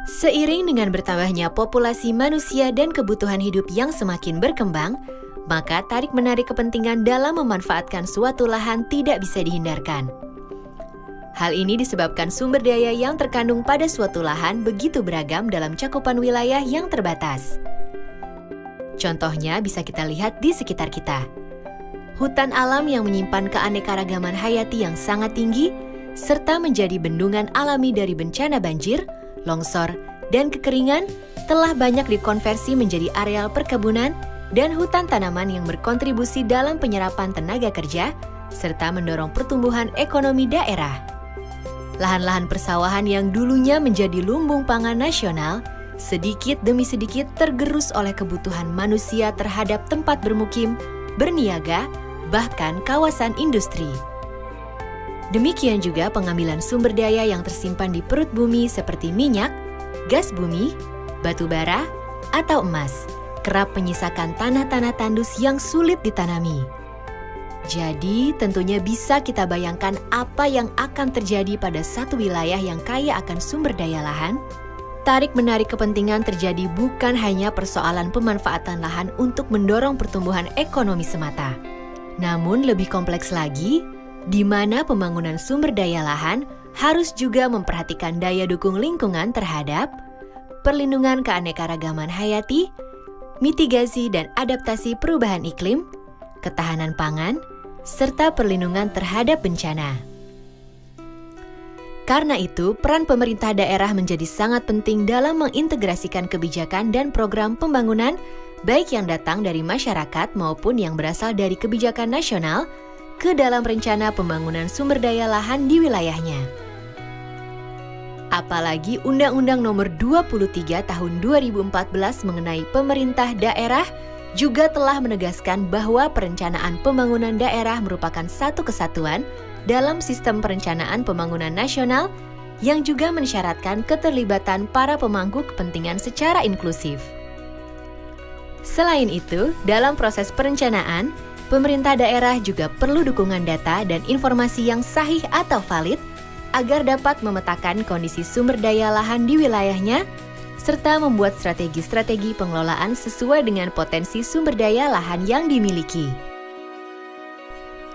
Seiring dengan bertambahnya populasi manusia dan kebutuhan hidup yang semakin berkembang, maka tarik-menarik kepentingan dalam memanfaatkan suatu lahan tidak bisa dihindarkan. Hal ini disebabkan sumber daya yang terkandung pada suatu lahan begitu beragam dalam cakupan wilayah yang terbatas. Contohnya bisa kita lihat di sekitar kita. Hutan alam yang menyimpan keanekaragaman hayati yang sangat tinggi, serta menjadi bendungan alami dari bencana banjir, longsor, dan kekeringan telah banyak dikonversi menjadi areal perkebunan dan hutan tanaman yang berkontribusi dalam penyerapan tenaga kerja, serta mendorong pertumbuhan ekonomi daerah. Lahan-lahan persawahan yang dulunya menjadi lumbung pangan nasional, sedikit demi sedikit tergerus oleh kebutuhan manusia terhadap tempat bermukim, berniaga, bahkan kawasan industri. Demikian juga pengambilan sumber daya yang tersimpan di perut bumi seperti minyak, gas bumi, batu bara, atau emas, kerap menyisakan tanah-tanah tandus yang sulit ditanami. Jadi, tentunya bisa kita bayangkan apa yang akan terjadi pada satu wilayah yang kaya akan sumber daya lahan. Tarik-menarik kepentingan terjadi bukan hanya persoalan pemanfaatan lahan untuk mendorong pertumbuhan ekonomi semata. Namun lebih kompleks lagi, di mana pembangunan sumber daya lahan harus juga memperhatikan daya dukung lingkungan terhadap perlindungan keanekaragaman hayati, mitigasi dan adaptasi perubahan iklim, ketahanan pangan, serta perlindungan terhadap bencana. Karena itu, peran pemerintah daerah menjadi sangat penting dalam mengintegrasikan kebijakan dan program pembangunan, baik yang datang dari masyarakat maupun yang berasal dari kebijakan nasional, ke dalam rencana pembangunan sumber daya lahan di wilayahnya. Apalagi Undang-Undang Nomor 23 Tahun 2014 mengenai pemerintah daerah juga telah menegaskan bahwa perencanaan pembangunan daerah merupakan satu kesatuan dalam sistem perencanaan pembangunan nasional yang juga mensyaratkan keterlibatan para pemangku kepentingan secara inklusif. Selain itu, dalam proses perencanaan, pemerintah daerah juga perlu dukungan data dan informasi yang sahih atau valid agar dapat memetakan kondisi sumber daya lahan di wilayahnya, serta membuat strategi-strategi pengelolaan sesuai dengan potensi sumber daya lahan yang dimiliki.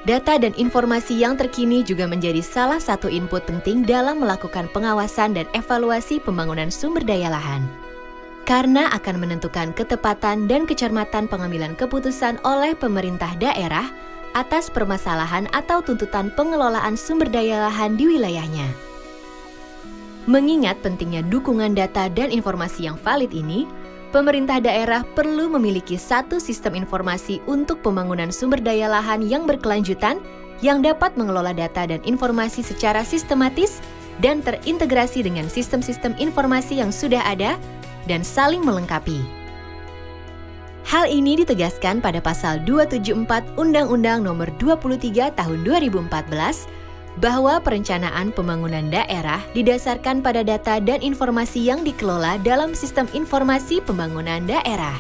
Data dan informasi yang terkini juga menjadi salah satu input penting dalam melakukan pengawasan dan evaluasi pembangunan sumber daya lahan. Karena akan menentukan ketepatan dan kecermatan pengambilan keputusan oleh pemerintah daerah atas permasalahan atau tuntutan pengelolaan sumber daya lahan di wilayahnya. Mengingat pentingnya dukungan data dan informasi yang valid ini, pemerintah daerah perlu memiliki satu sistem informasi untuk pembangunan sumber daya lahan yang berkelanjutan yang dapat mengelola data dan informasi secara sistematis dan terintegrasi dengan sistem-sistem informasi yang sudah ada dan saling melengkapi. Hal ini ditegaskan pada pasal 274 Undang-Undang Nomor 23 Tahun 2014 bahwa perencanaan pembangunan daerah didasarkan pada data dan informasi yang dikelola dalam sistem informasi pembangunan daerah.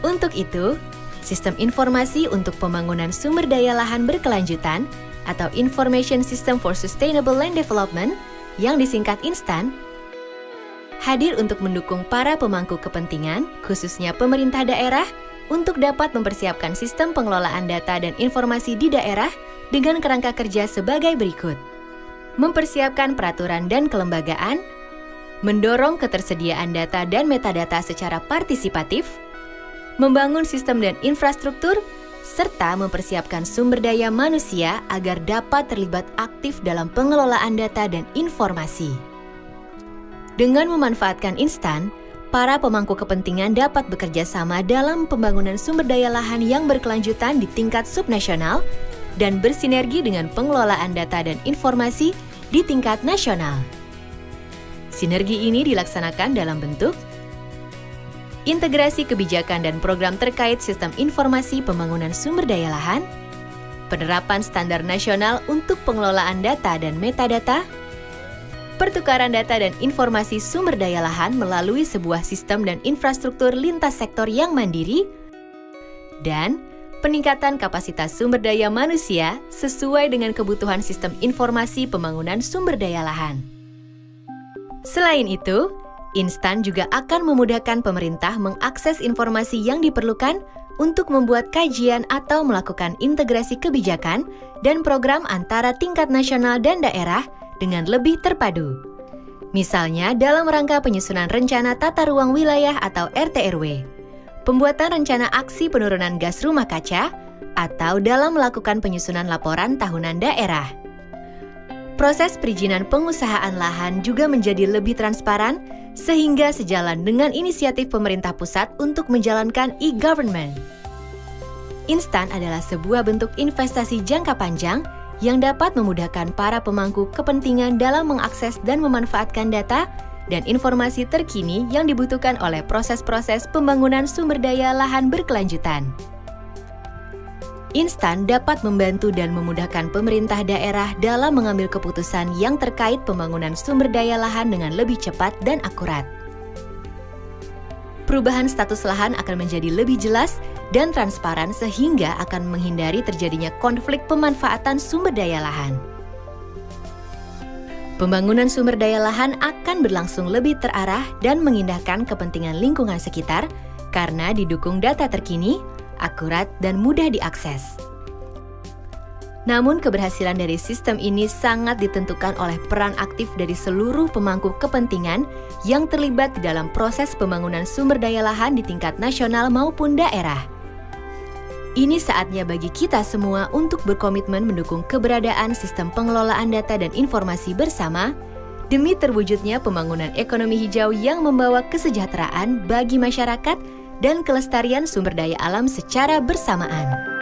Untuk itu, sistem informasi untuk pembangunan sumber daya lahan berkelanjutan atau Information System for Sustainable Land Development yang disingkat INSTAN, hadir untuk mendukung para pemangku kepentingan, khususnya pemerintah daerah, untuk dapat mempersiapkan sistem pengelolaan data dan informasi di daerah dengan kerangka kerja sebagai berikut. Mempersiapkan peraturan dan kelembagaan, mendorong ketersediaan data dan metadata secara partisipatif, membangun sistem dan infrastruktur, serta mempersiapkan sumber daya manusia agar dapat terlibat aktif dalam pengelolaan data dan informasi. Dengan memanfaatkan INSTAN, para pemangku kepentingan dapat bekerja sama dalam pembangunan sumber daya lahan yang berkelanjutan di tingkat subnasional dan bersinergi dengan pengelolaan data dan informasi di tingkat nasional. Sinergi ini dilaksanakan dalam bentuk integrasi kebijakan dan program terkait sistem informasi pembangunan sumber daya lahan, penerapan standar nasional untuk pengelolaan data dan metadata, pertukaran data dan informasi sumber daya lahan melalui sebuah sistem dan infrastruktur lintas sektor yang mandiri, dan peningkatan kapasitas sumber daya manusia sesuai dengan kebutuhan sistem informasi pembangunan sumber daya lahan. Selain itu, Instan juga akan memudahkan pemerintah mengakses informasi yang diperlukan untuk membuat kajian atau melakukan integrasi kebijakan dan program antara tingkat nasional dan daerah dengan lebih terpadu. Misalnya dalam rangka penyusunan rencana tata ruang wilayah atau RT/RW, pembuatan rencana aksi penurunan gas rumah kaca, atau dalam melakukan penyusunan laporan tahunan daerah. Proses perizinan pengusahaan lahan juga menjadi lebih transparan, sehingga sejalan dengan inisiatif pemerintah pusat untuk menjalankan e-government. Instan adalah sebuah bentuk investasi jangka panjang yang dapat memudahkan para pemangku kepentingan dalam mengakses dan memanfaatkan data dan informasi terkini yang dibutuhkan oleh proses-proses pembangunan sumber daya lahan berkelanjutan. Instan dapat membantu dan memudahkan pemerintah daerah dalam mengambil keputusan yang terkait pembangunan sumber daya lahan dengan lebih cepat dan akurat. Perubahan status lahan akan menjadi lebih jelas dan transparan sehingga akan menghindari terjadinya konflik pemanfaatan sumber daya lahan. Pembangunan sumber daya lahan akan berlangsung lebih terarah dan mengindahkan kepentingan lingkungan sekitar karena didukung data terkini, akurat, dan mudah diakses. Namun keberhasilan dari sistem ini sangat ditentukan oleh peran aktif dari seluruh pemangku kepentingan yang terlibat di dalam proses pembangunan sumber daya lahan di tingkat nasional maupun daerah. Ini saatnya bagi kita semua untuk berkomitmen mendukung keberadaan sistem pengelolaan data dan informasi bersama demi terwujudnya pembangunan ekonomi hijau yang membawa kesejahteraan bagi masyarakat dan kelestarian sumber daya alam secara bersamaan.